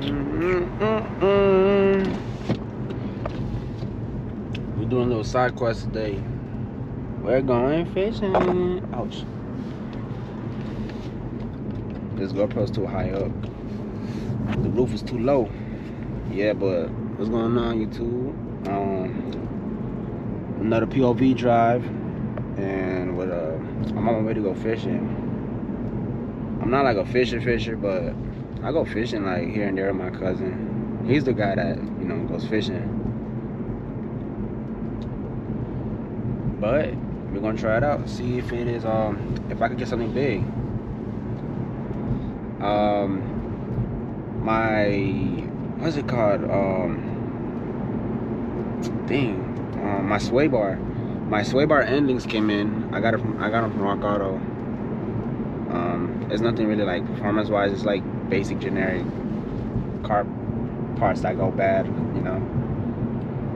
We're doing a little side quest today. We're going fishing. Ouch. This GoPro's too high up. The roof is too low. Yeah, but what's going on, YouTube? Another POV drive, and with I'm on my way to go fishing. I'm not like a fisher, but I go fishing like here and there with my cousin. He's the guy that, you know, goes fishing. But we're gonna try it out, see if it is if I could get something big. What's it called? My sway bar. My sway bar endings came in. I got them from Rock Auto. It's nothing really like performance wise. It's like basic generic car parts that go bad, you know.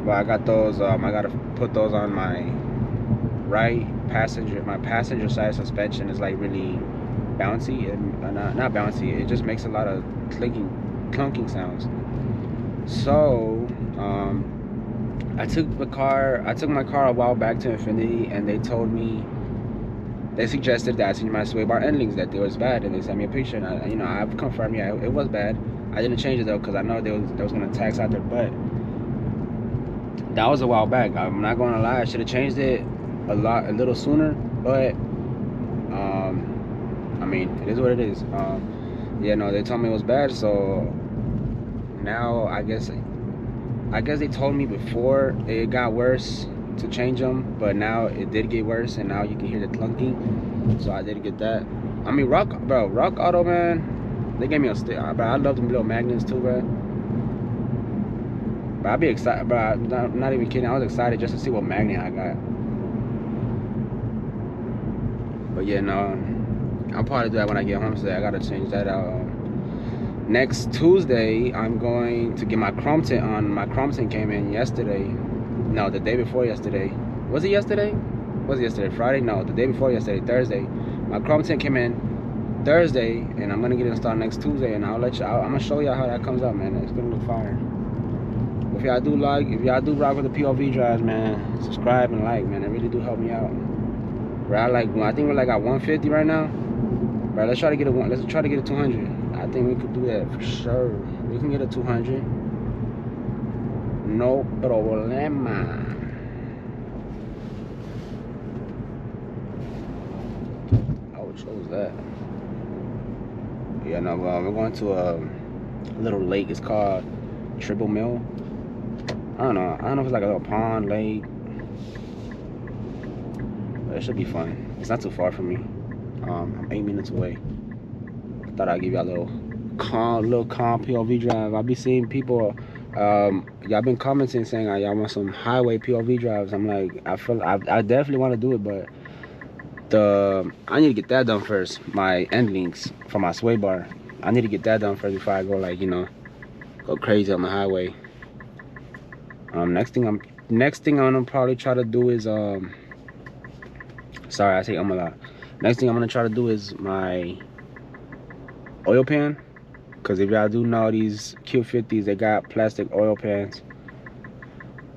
But I got those. I gotta put those on my my passenger side suspension is like really bouncy and not bouncy. It just makes a lot of clunking sounds. So I took my car a while back to Infiniti, and they suggested that I change my sway bar endings, that it was bad, and they sent me a picture, and I've confirmed, yeah, it was bad. I didn't change it though because I know they was gonna tax out their butt. That was a while back. I'm not gonna lie, I should have changed it a little sooner, but I mean, it is what it is. Yeah, no, they told me it was bad, so now I guess they told me before it got worse to change them, but now it did get worse, and now you can hear the clunking. So I did get that. I mean, Rock Auto, man, they gave me a stick, but I love them little magnets too, bro. But I'd be excited, bro. I'm not even kidding. I was excited just to see what magnet I got. But yeah, no, I'll probably do that when I get home today. I gotta change that out. Next Tuesday, I'm going to get my chrome tint on. My chrome tint came in yesterday. No, the day before yesterday. Was it yesterday? Was it yesterday? Friday? No, the day before yesterday, Thursday. My chrome tint came in Thursday, and I'm gonna get it installed next Tuesday, and I'm gonna show y'all how that comes out, man. It's gonna look fire. If y'all do rock with the POV drives, man, subscribe and like, man. It really do help me out. Right, I think we're like at 150 right now. Right, let's try to get a 200. I think we could do that for sure. We can get a 200. No problema. What was that? Yeah, no, we're going to a little lake. It's called Triple Mill. I don't know if it's like a little pond, lake. But it should be fun. It's not too far from me. I'm 8 minutes away. Thought I'd give y'all a little calm POV drive. I'll be seeing people, y'all been commenting saying y'all want some highway POV drives. I'm like, I definitely want to do it, but I need to get that done first. My end links for my sway bar, I need to get that done first before I go, like, you know, go crazy on the highway. Next thing I'm gonna probably try to do is sorry, I say a lot. Next thing I'm gonna try to do is my oil pan, because if y'all do know, these Q50s, they got plastic oil pans,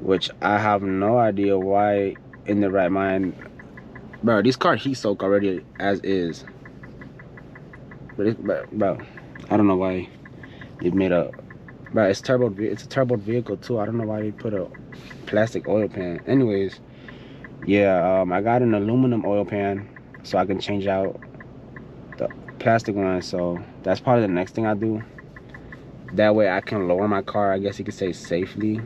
which I have no idea why in the right mind. Bro, this car heat soak already as is, but bro, I don't know why they made a, bro, it's a turbo vehicle too. I don't know why they put a plastic oil pan. Anyways, yeah, I got an aluminum oil pan so I can change out the plastic one. So that's probably the next thing I do. That way I can lower my car, I guess you could say, safely.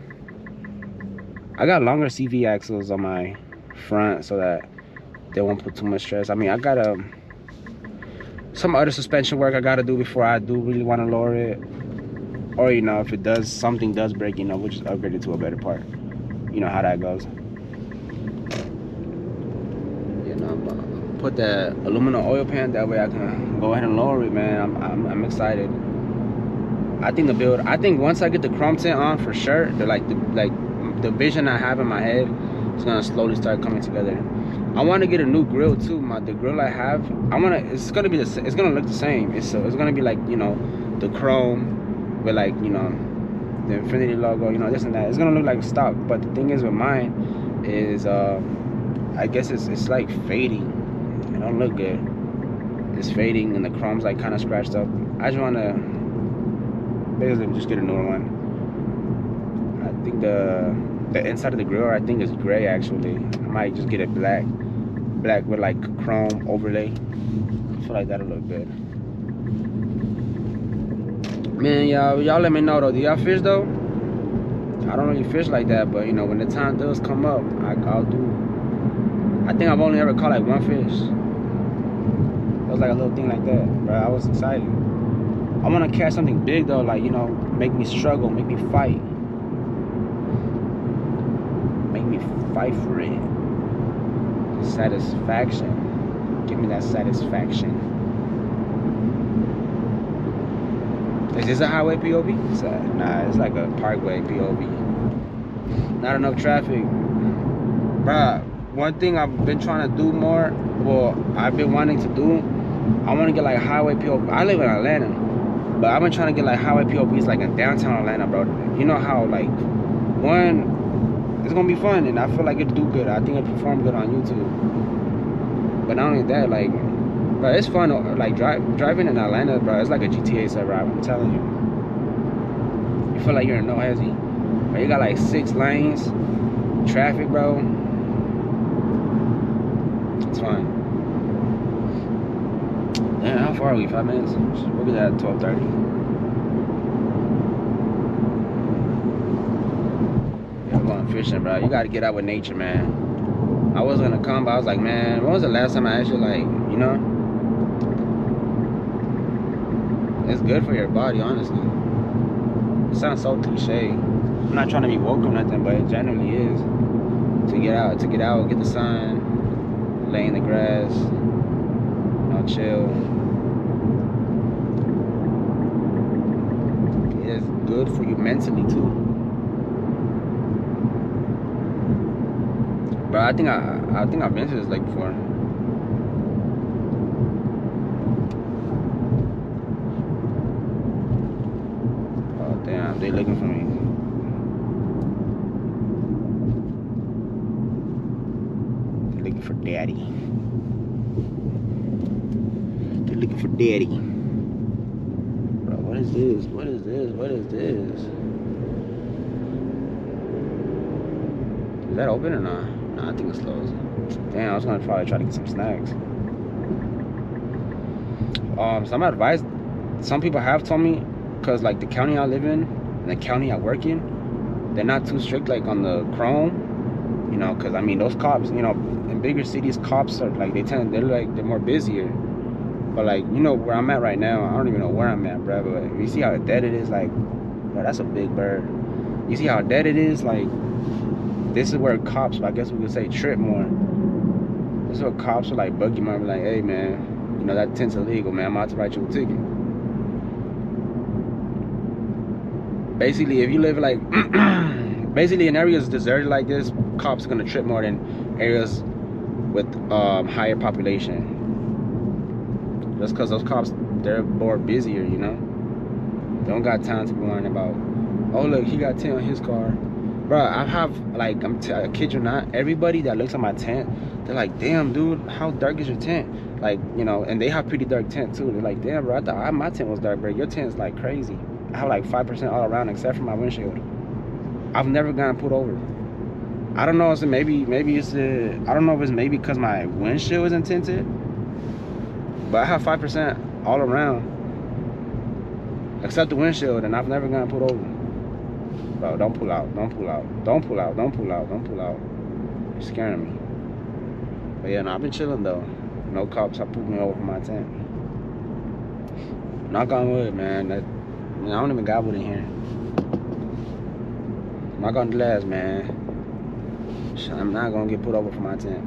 I got longer CV axles on my front so that they won't put too much stress. I mean, I got some other suspension work I gotta do before I do really want to lower it. Or, you know, if something does break, you know, we'll just upgrade it to a better part. You know how that goes. You know, put that aluminum oil pan, that way I can go ahead and lower it, man. I'm excited. I think once I get the chrome tint on, for sure, the vision I have in my head is gonna slowly start coming together. I want to get a new grill too. The grill I have, it's gonna look the same. It's gonna be like, you know, the chrome, with like, you know, the Infiniti logo, you know, this and that. It's gonna look like stock, but the thing is with mine is I guess it's like fading. It don't look good. It's fading and the chrome's like kind of scratched up. I just wanna basically just get a newer one. I think the inside of the grill, I think, is gray actually. I might just get it black with like chrome overlay. I feel like that'll look good. Man, y'all let me know though. Do y'all fish though? I don't really fish like that, but you know, when the time does come up, I'll do. I think I've only ever caught like one fish. It was like a little thing like that, but I was excited. I want to catch something big though, like, you know, make me struggle, make me fight. Make me fight for it. Satisfaction. Give me that satisfaction. Is this a highway POV? Nah, it's like a parkway POV. Not enough traffic. Bruh, one thing I've been trying to do more, well, I've been wanting to do, I want to get like highway POV. I live in Atlanta, but I've been trying to get like highway POVs like in downtown Atlanta, bro. You know how like, one, it's gonna be fun and I feel like it'll do good. I think it'll perform good on YouTube. But not only that, like, bro, it's fun, like driving in Atlanta, bro. It's like a GTA server, I'm telling you. You feel like you're in no hezzy. Bro, you got like 6 lanes, traffic, bro. It's fun. Man, how far are we? 5 minutes? We'll be at 12:30. Yeah, we're going fishing, bro. You gotta get out with nature, man. I was gonna come, but I was like, man, when was the last time I actually, like, you know? It's good for your body, honestly. It sounds so cliche. I'm not trying to be woke or nothing, but it generally is. To get out, get the sun, lay in the grass, you know, chill. It's good for you mentally too. But I think I've been to this lake before. Oh damn, they looking for me. They're looking for daddy. They're looking for daddy. Bro, what is this? What is this? What is this? Is that open or not? No, I think it's closed. Damn, I was gonna probably try to get some snacks. Some advice some people have told me, cause like the county I live in and the county I work in, they're not too strict like on the chrome, you know, cause I mean those cops, you know, in bigger cities, cops are like they're more busier. But like, you know, where I'm at right now, I don't even know where I'm at, bro. But you see how dead it is, like, bro, that's a big bird. You see how dead it is, like. This is where cops, I guess we could say, trip more. This is where cops are like bug you, man, be like, hey man, you know that tint's illegal, man. I'm about to write you a ticket. Basically, if you live like, basically in areas deserted like this, cops are gonna trip more than areas with higher population. Just cause those cops, they're more busier, you know. They don't got time to be worrying about, oh look, he got tint on his car. Bro, I have, like, I kid you not, everybody that looks at my tent, they're like, damn, dude, how dark is your tent? Like, you know, and they have pretty dark tent, too. They're like, damn, bro, I thought my tent was dark, bro. Your tent's, like, crazy. I have, like, 5% all around except for my windshield. I've never gotten pulled over. I don't know, so maybe it's, I don't know if it's maybe because my windshield isn't tinted, but I have 5% all around except the windshield, and I've never gotten pulled over. Bro, don't pull out, don't pull out, don't pull out, don't pull out, don't pull out. You're scaring me. But yeah, no, I've been chilling though. No cops have pulled me over from my tent. Knock on wood, man. That, I don't even got wood in here. Knock on glass, man. I'm not gonna get pulled over from my tent.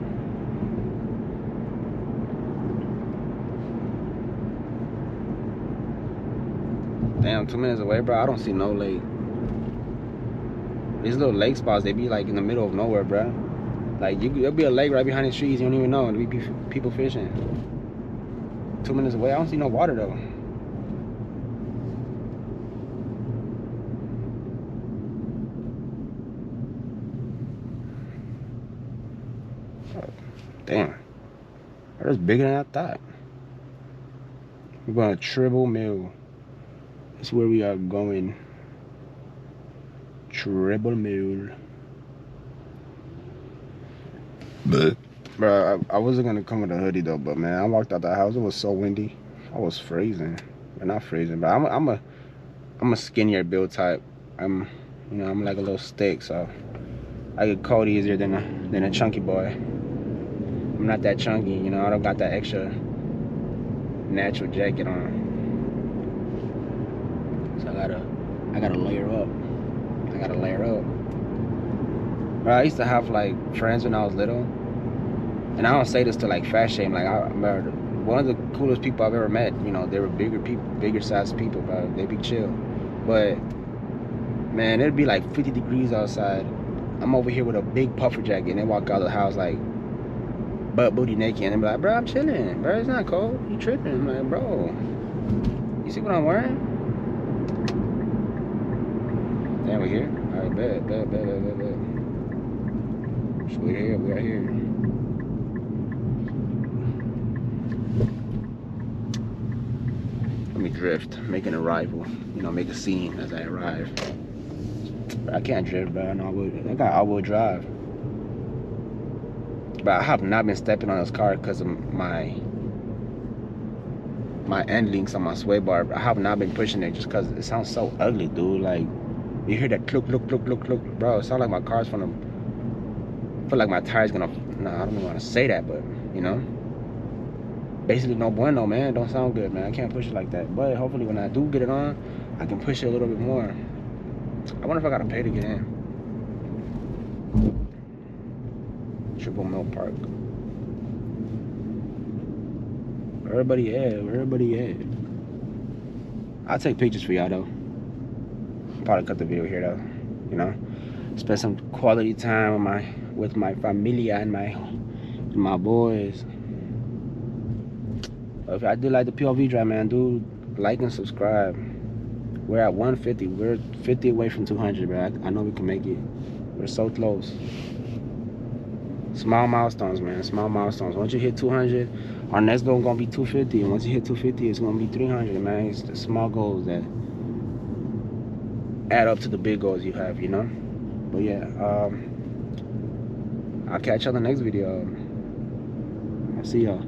Damn, 2 minutes away, bro. I don't see no lake. These little lake spots, they be like in the middle of nowhere, bro. Like there'll be a lake right behind the trees, you don't even know, and there'll be people fishing. 2 minutes away, I don't see no water though. Damn. That was bigger than I thought. We're going to Triple Mill. That's where we are going. Triple Mill. But bro, I wasn't gonna come with a hoodie though, but man, I walked out the house. It was so windy. I was freezing. Well, not freezing, but I'm a skinnier build type. I'm like a little stick, so I get cold easier than a chunky boy. I'm not that chunky, you know. I don't got that extra natural jacket on, so I gotta layer up. I gotta layer up. Bro, I used to have like friends when I was little, and I don't say this to like fat shame. Like I remember one of the coolest people I've ever met. You know, they were bigger people, bigger sized people, bro. They be chill, but man, it'd be like 50 degrees outside. I'm over here with a big puffer jacket, and they walk out of the house like butt booty naked, and they be like, bro, I'm chilling, bro. It's not cold. You tripping? I'm like, bro, you see what I'm wearing? Damn, we here. All right, bet. So we are here. Let me drift, make an arrival. You know, make a scene as I arrive. But I can't drift, bro. I got all-wheel drive. But I have not been stepping on this car because of my end links on my sway bar. I have not been pushing it just because it sounds so ugly, dude. Like, you hear that cluck, bro. It sounds like my car's gonna. I feel like my tire's gonna. No, I don't even want to say that, but you know. Basically, no bueno, man. Don't sound good, man. I can't push it like that. But hopefully, when I do get it on, I can push it a little bit more. I wonder if I gotta pay to get in. Triple Mill Park. Where everybody at? I'll take pictures for y'all though. Probably cut the video here though. You know, spend some quality time with my familia and my boys. If I did like the POV drive, man, do like and subscribe. We're at 150. We're 50 away from 200, bro. I know we can make it. We're so close. Small milestones, man. Small milestones. Once you hit 200, our next goal is gonna be 250. And once you hit 250, it's gonna be 300, man. It's the small goals that add up to the big goals you have, you know. But yeah, I'll catch you on the next video. I'll see y'all.